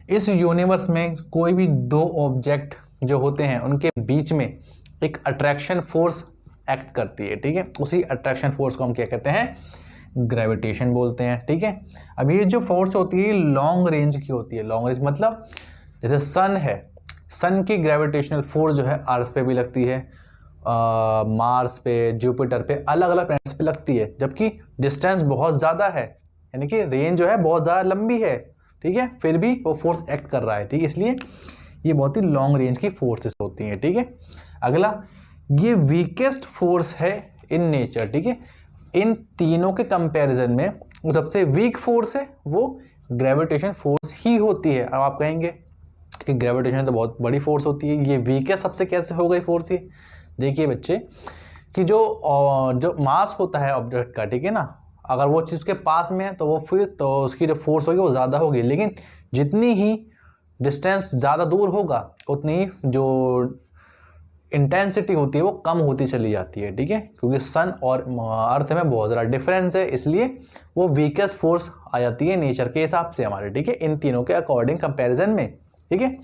इस यूनिवर्स में कोई भी दो ऑब्जेक्ट जो होते हैं उनके बीच में एक अट्रैक्शन फोर्स एक्ट करती है। ठीक है, उसी अट्रैक्शन फोर्स को हम क्या कहते हैं? ग्रेविटेशन बोलते हैं। ठीक है, अब ये जो फोर्स होती है लॉन्ग रेंज की होती है। लॉन्ग रेंज मतलब जैसे सन है, सन की ग्रेविटेशनल फोर्स जो है अर्थ पे भी लगती है, मार्स पे, जुपिटर पे, अलग अलग प्लैनेट्स पे लगती है, जबकि डिस्टेंस बहुत ज़्यादा है, यानी कि रेंज जो है बहुत ज़्यादा लंबी है। ठीक है, फिर भी वो फोर्स एक्ट कर रहा है। ठीक है, इसलिए ये बहुत ही लॉन्ग रेंज की फोर्सेस होती हैं। ठीक है, अगला ये वीकेस्ट फोर्स है इन नेचर। ठीक है, इन तीनों के कंपैरिजन में वो सबसे वीक फोर्स है, वो ग्रेविटेशन फोर्स ही होती है। अब आप कहेंगे कि ग्रेविटेशन तो बहुत बड़ी फोर्स होती है, ये वीकेस्ट सबसे कैसे हो गई फोर्स? ये देखिए बच्चे, कि जो मास होता है ऑब्जेक्ट का, ठीक है ना, अगर वो चीज़ के पास में है तो वो फिर तो उसकी जो फोर्स होगी वो ज़्यादा होगी, लेकिन जितनी ही डिस्टेंस ज़्यादा दूर होगा उतनी ही जो इंटेंसिटी होती है वो कम होती चली जाती है, ठीक है, क्योंकि सन और अर्थ में बहुत ज़्यादा डिफरेंस है, इसलिए वो वीकेस्ट फोर्स आ जाती है नेचर के हिसाब से हमारे, ठीक है, इन तीनों के अकॉर्डिंग कंपैरिजन में, ठीक है।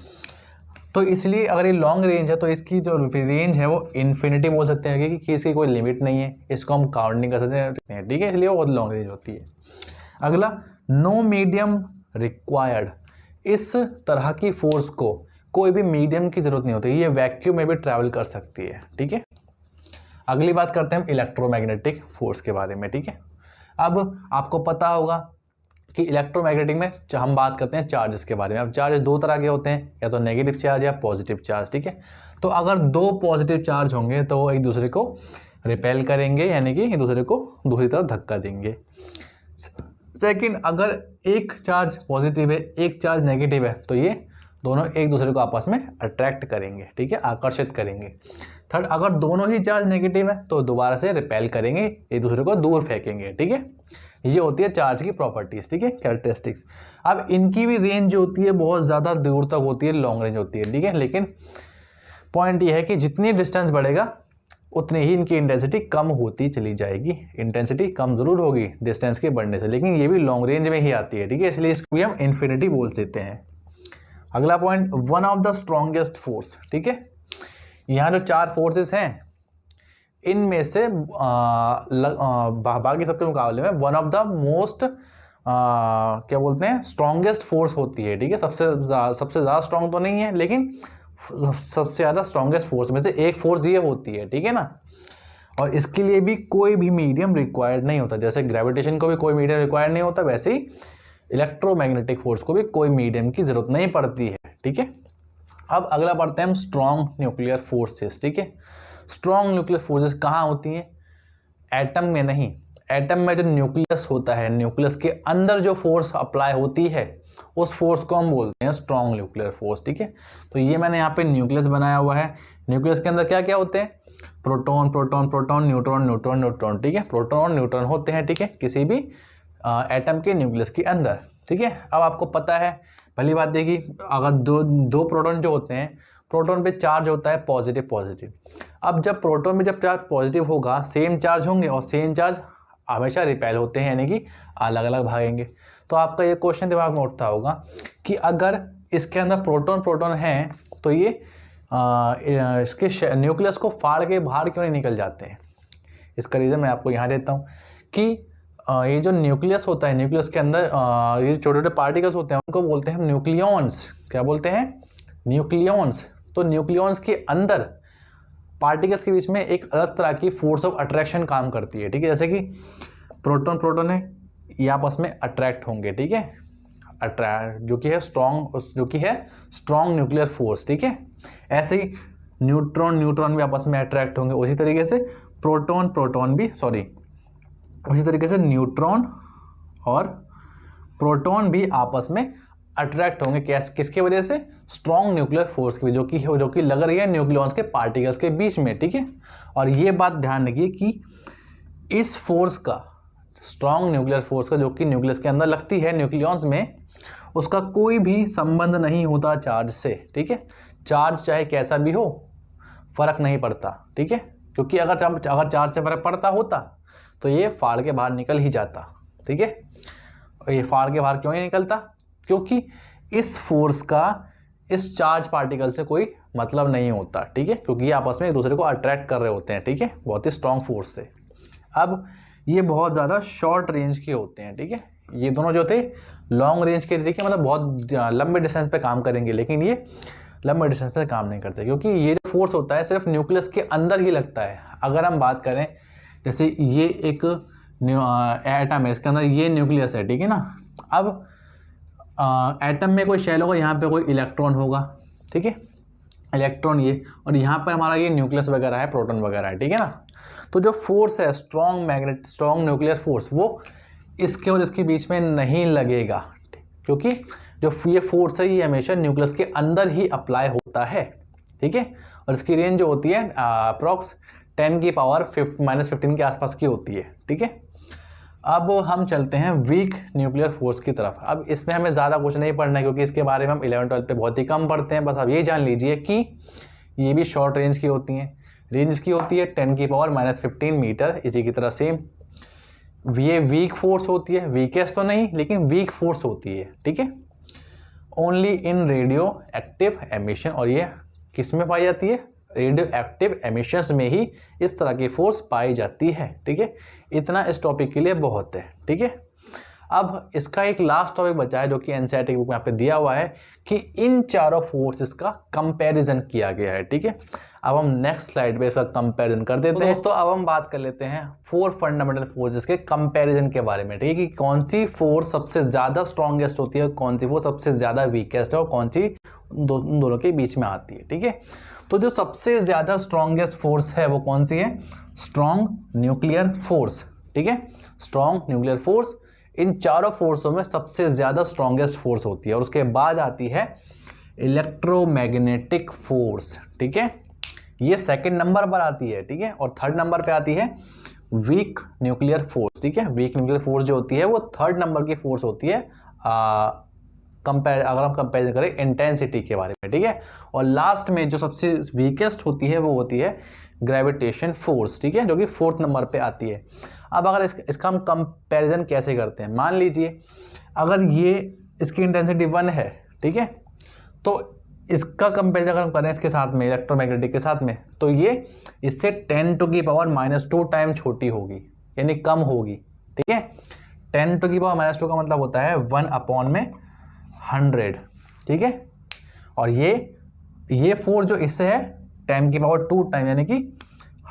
तो इसलिए अगर ये लॉन्ग रेंज है तो इसकी जो रेंज है वो इन्फिनिटी बोल सकते हैं कि इसकी कोई लिमिट नहीं है, इसको हम काउंट नहीं कर सकते हैं, ठीक है, इसलिए वो बहुत लॉन्ग रेंज होती है। अगला, नो मीडियम रिक्वायर्ड। इस तरह की फोर्स को कोई भी मीडियम की जरूरत नहीं होती, ये वैक्यूम में भी ट्रैवल कर सकती है, ठीक है। अगली बात करते हैं हम इलेक्ट्रोमैग्नेटिक फोर्स के बारे में, ठीक है। अब आपको पता होगा कि इलेक्ट्रोमैग्नेटिक में हम बात करते हैं चार्जेस के बारे में। अब चार्जेस दो तरह के होते हैं, या तो नेगेटिव चार्ज या पॉजिटिव चार्ज, ठीक है। तो अगर दो पॉजिटिव चार्ज होंगे तो वो एक दूसरे को रिपेल करेंगे, यानी कि एक दूसरे को दूसरी तरफ धक्का देंगे। सेकंड, अगर एक चार्ज पॉजिटिव है एक चार्ज नेगेटिव है तो ये दोनों एक दूसरे को आपस में अट्रैक्ट करेंगे, ठीक है, आकर्षित करेंगे। थर्ड, अगर दोनों ही चार्ज नेगेटिव है तो दोबारा से रिपेल करेंगे, एक दूसरे को दूर फेंकेंगे, ठीक है। ये होती है चार्ज की प्रॉपर्टीज, ठीक है, कैरेक्टरिस्टिक्स। अब इनकी भी रेंज जो होती है बहुत ज़्यादा दूर तक होती है, लॉन्ग रेंज होती है, ठीक है, लेकिन पॉइंट ये है कि जितनी डिस्टेंस बढ़ेगा उतनी ही इनकी इंटेंसिटी कम होती चली जाएगी। इंटेंसिटी कम जरूर होगी डिस्टेंस के बढ़ने से, लेकिन ये भी लॉन्ग रेंज में ही आती है, ठीक है, इसलिए इसको भी हम इन्फिनिटी बोल देते हैं। अगला point, one of the strongest force, ठीक है। यहाँ जो चार फोर्सेस हैं इनमें से बाकी सबके मुकाबले में वन ऑफ द मोस्ट क्या बोलते हैं स्ट्रॉन्गेस्ट फोर्स होती है, ठीक है। सबसे ज़्यादा स्ट्रॉन्ग तो नहीं है, लेकिन सबसे ज़्यादा स्ट्रॉन्गेस्ट फोर्स में से एक फोर्स ये होती है, ठीक है ना। और इसके लिए भी कोई भी मीडियम रिक्वायर्ड नहीं होता, जैसे ग्रेविटेशन को भी कोई मीडियम रिक्वायर्ड नहीं होता, वैसे ही इलेक्ट्रोमैग्नेटिक फोर्स को भी कोई मीडियम की जरूरत नहीं पड़ती है, ठीक है। अब अगला पढ़ते हैं हम स्ट्रॉन्ग न्यूक्लियर फोर्सेस, ठीक है। स्ट्रॉन्ग न्यूक्लियर फोर्सेस कहाँ होती हैं? एटम में नहीं, एटम में जो न्यूक्लियस होता है, न्यूक्लियस के अंदर जो फोर्स अप्लाई होती है उस फोर्स को हम बोलते हैं स्ट्रॉन्ग न्यूक्लियर फोर्स, ठीक है। तो ये मैंने यहाँ पे न्यूक्लियस बनाया हुआ है, न्यूक्लियस के अंदर क्या क्या होते हैं? Proton proton proton, neutron neutron neutron, ठीक है, प्रोटॉन न्यूट्रॉन होते हैं, ठीक है, किसी भी एटम के न्यूक्लियस के अंदर, ठीक है। अब आपको पता है, पहली बात देखिए, अगर दो प्रोटॉन जो होते हैं, प्रोटॉन पे चार्ज होता है पॉजिटिव पॉजिटिव। अब जब प्रोटॉन में जब चार्ज पॉजिटिव होगा, सेम चार्ज होंगे और सेम चार्ज हमेशा रिपेल होते हैं, यानी कि अलग अलग भागेंगे। तो आपका ये क्वेश्चन दिमाग में उठता होगा कि अगर इसके अंदर प्रोटॉन प्रोटॉन हैं तो ये इसके न्यूक्लियस को फाड़ के बाहर क्यों नहीं निकल जाते हैं? इसका रीज़न मैं आपको यहाँ देता हूँ कि ये जो न्यूक्लियस होता है, न्यूक्लियस के अंदर ये छोटे छोटे पार्टिकल्स होते हैं, उनको बोलते हैं हम न्यूक्लियॉन्स। क्या बोलते हैं? न्यूक्लियॉन्स। तो न्यूक्लियॉन्स के अंदर पार्टिकल्स के बीच में एक अलग तरह की फोर्स ऑफ अट्रैक्शन काम करती है, ठीक है। जैसे कि प्रोटॉन प्रोटॉन है, ये आपस में अट्रैक्ट होंगे, ठीक है, अट्रैक्ट जो कि है स्ट्रॉन्ग न्यूक्लियर फोर्स, ठीक है। ऐसे ही न्यूट्रॉन न्यूट्रॉन भी आपस में अट्रैक्ट होंगे, उसी तरीके से उसी तरीके से न्यूट्रॉन और प्रोटॉन भी आपस में अट्रैक्ट होंगे। किसके वजह से? स्ट्रॉन्ग न्यूक्लियर फोर्स की, जो कि लग रही है न्यूक्लियॉन्स के पार्टिकल्स के बीच में, ठीक है। और ये बात ध्यान रखिए कि इस फोर्स का, स्ट्रॉन्ग न्यूक्लियर फोर्स का, जो कि न्यूक्लियस के अंदर लगती है न्यूक्लियॉन्स में, उसका कोई भी संबंध नहीं होता चार्ज से, ठीक है। चार्ज चाहे कैसा भी हो फर्क नहीं पड़ता, ठीक है, क्योंकि अगर चार्ज से फर्क पड़ता होता तो ये फाड़ के बाहर निकल ही जाता, ठीक है। ये फाड़ के बाहर क्यों नहीं निकलता? क्योंकि इस फोर्स का इस चार्ज पार्टिकल से कोई मतलब नहीं होता, ठीक है, क्योंकि ये आपस में एक दूसरे को अट्रैक्ट कर रहे होते हैं, ठीक है, बहुत ही स्ट्रॉन्ग फोर्स से। अब ये बहुत ज़्यादा शॉर्ट रेंज के होते हैं, ठीक है। ये दोनों जो थे लॉन्ग रेंज के, ठीक है, मतलब बहुत लंबे डिस्टेंस पे काम करेंगे, लेकिन ये लंबे डिस्टेंस पे काम नहीं करते, क्योंकि ये जो फोर्स होता है सिर्फ न्यूक्लियस के अंदर ही लगता है। अगर हम बात करें, जैसे ये एक एटम है, इसके अंदर ये न्यूक्लियस है, ठीक है ना। अब एटम में कोई शेल होगा, यहाँ पे कोई इलेक्ट्रॉन होगा, ठीक है, इलेक्ट्रॉन ये, और यहाँ पर हमारा ये न्यूक्लियस वगैरह है, प्रोटॉन वगैरह है, ठीक है ना। तो जो फोर्स है स्ट्रॉन्ग न्यूक्लियर फोर्स, वो इसके और इसके बीच में नहीं लगेगा, क्योंकि जो ये फोर्स है ये हमेशा न्यूक्लियस के अंदर ही अप्लाई होता है, ठीक है। और इसकी रेंज जो होती है अप्रॉक्स 10 की पावर -15 के आसपास की होती है, ठीक है। अब हम चलते हैं वीक न्यूक्लियर फोर्स की तरफ। अब इसमें हमें ज़्यादा कुछ नहीं पढ़ना है क्योंकि इसके बारे में हम 11-12 पे बहुत ही कम पढ़ते हैं। बस आप ये जान लीजिए कि ये भी शॉर्ट रेंज की होती हैं। रेंज की होती है 10 की पावर -15 मीटर। इसी की तरह सेम ये वीक फोर्स होती है, वीकेस्ट तो नहीं लेकिन वीक फोर्स होती है, ठीक है। Only in radio active emission, और ये किस में पाई जाती है? रेडियो एक्टिव एमिशंस में ही इस तरह की फोर्स पाई जाती है, ठीक है। इतना इस टॉपिक के लिए बहुत है, ठीक है। अब इसका एक लास्ट टॉपिक बचा है जो कि एनसीईआरटी बुक में यहाँ पे दिया हुआ है कि इन चारों फोर्सेस का कंपैरिजन किया गया है, ठीक है। अब हम नेक्स्ट स्लाइड पे इसका कंपैरिजन कर देते हैं। दोस्तों अब हम बात कर लेते हैं 4 फंडामेंटल फोर्सेस के कंपैरिजन के बारे में, ठीक है, कि कौन सी फोर्स सबसे ज़्यादा स्ट्रॉन्गेस्ट होती है, कौन सी फोर्स सबसे ज़्यादा वीकेस्ट है और कौन सी दोनों के बीच में आती है, ठीक है। तो जो सबसे ज़्यादा स्ट्रॉन्गेस्ट फोर्स है वो कौन सी है? स्ट्रॉन्ग न्यूक्लियर फोर्स, ठीक है। स्ट्रॉन्ग न्यूक्लियर फोर्स इन चारों फोर्सों में सबसे ज़्यादा स्ट्रॉन्गेस्ट फोर्स होती है। और उसके बाद आती है इलेक्ट्रोमैग्नेटिक फोर्स, ठीक है, ये सेकंड नंबर पर आती है, ठीक है। और थर्ड नंबर पे आती है वीक न्यूक्लियर फोर्स, ठीक है। वीक न्यूक्लियर फोर्स जो होती है वो थर्ड नंबर की फोर्स होती है अगर हम कंपेयर करें इंटेंसिटी के बारे में, ठीक है। और लास्ट में जो सबसे वीकेस्ट होती है वो होती है ग्रेविटेशन फोर्स, ठीक है, जो कि फोर्थ नंबर पे आती है। अब अगर इसका हम कंपैरिजन कैसे करते हैं, मान लीजिए अगर ये इसकी इंटेंसिटी 1 है, ठीक है, तो इसका कंपेरिजन अगर हम करें इसके साथ में, इलेक्ट्रोमैग्नेटिक के साथ में, तो ये इससे 10 टू की पावर -2 टाइम छोटी होगी, यानी कम होगी, ठीक है। 10 टू की पावर -2 का मतलब होता है 1/100, ठीक है। और ये फोर्स जो इससे है 10 की पावर 2 टाइम, यानी कि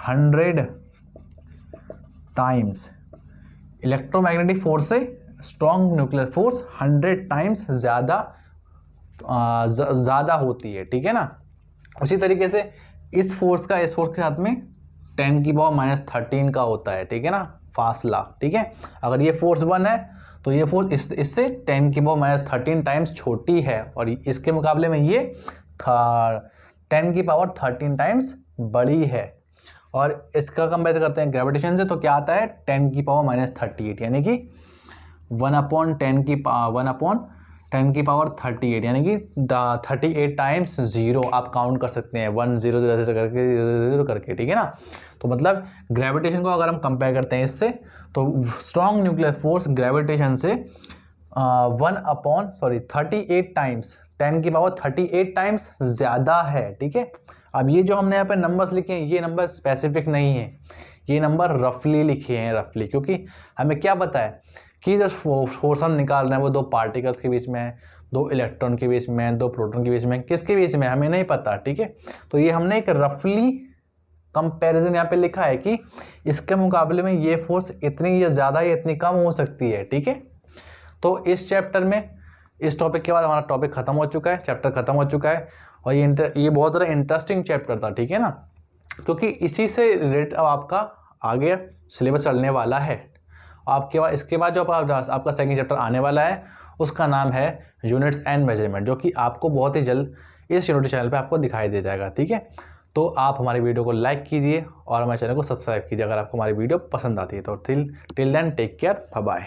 100 टाइम्स। इलेक्ट्रोमैग्नेटिक फोर्स से स्ट्रॉन्ग न्यूक्लियर फोर्स 100 टाइम्स ज़्यादा होती है, ठीक है ना। उसी तरीके से इस फोर्स के साथ में 10 की पावर -13 का होता है, ठीक है ना, फासला, ठीक है। अगर ये फोर्स 1 है तो ये फोर्स इससे 10 की पावर -13 टाइम्स छोटी है, और इसके मुकाबले में ये 10 की पावर 13 टाइम्स बड़ी है। और इसका कंपेयर करते हैं ग्रेविटेशन से, तो क्या आता है 10 की पावर -38, यानी कि 1/10 की पावर 38, यानी कि 38 टाइम्स 0 आप काउंट कर सकते हैं, 1 0 0 0 करके 0 करके, ठीक है ना। तो मतलब ग्रेविटेशन को अगर हम कंपेयर करते हैं इससे, तो स्ट्रॉन्ग न्यूक्लियर फोर्स ग्रेविटेशन से 38 टाइम्स, 10 की पावर 38 टाइम्स ज़्यादा है, ठीक है। अब ये जो हमने यहाँ पे नंबर्स लिखे हैं, ये नंबर स्पेसिफिक नहीं है, ये नंबर रफली लिखे हैं, रफली, क्योंकि हमें क्या पता है कि जो फोर्स हम निकाल रहे हैं वो 2 पार्टिकल्स के बीच में है, 2 इलेक्ट्रॉन के बीच में है, 2 प्रोटॉन के बीच में, किसके बीच में हमें नहीं पता, ठीक है। तो ये हमने एक रफली कंपैरिजन यहाँ पे लिखा है कि इसके मुकाबले में ये फोर्स इतनी या ज़्यादा या इतनी कम हो सकती है, ठीक है। तो इस चैप्टर में, इस टॉपिक के बाद हमारा टॉपिक खत्म हो चुका है, चैप्टर खत्म हो चुका है। और ये बहुत ज़्यादा इंटरेस्टिंग चैप्टर था, ठीक है ना, क्योंकि इसी से रिलेटेड अब आपका आगे सिलेबस चलने वाला है। आपके बाद इसके बाद जो आपका सेकंड चैप्टर आने वाला है उसका नाम है यूनिट्स एंड मेजरमेंट, जो कि आपको बहुत ही जल्द इस यूनिटी चैनल पे आपको दिखाई दे जाएगा, ठीक है। तो आप हमारी वीडियो को लाइक कीजिए और हमारे चैनल को सब्सक्राइब कीजिए अगर आपको हमारी वीडियो पसंद आती है। तो till then take care, bye bye.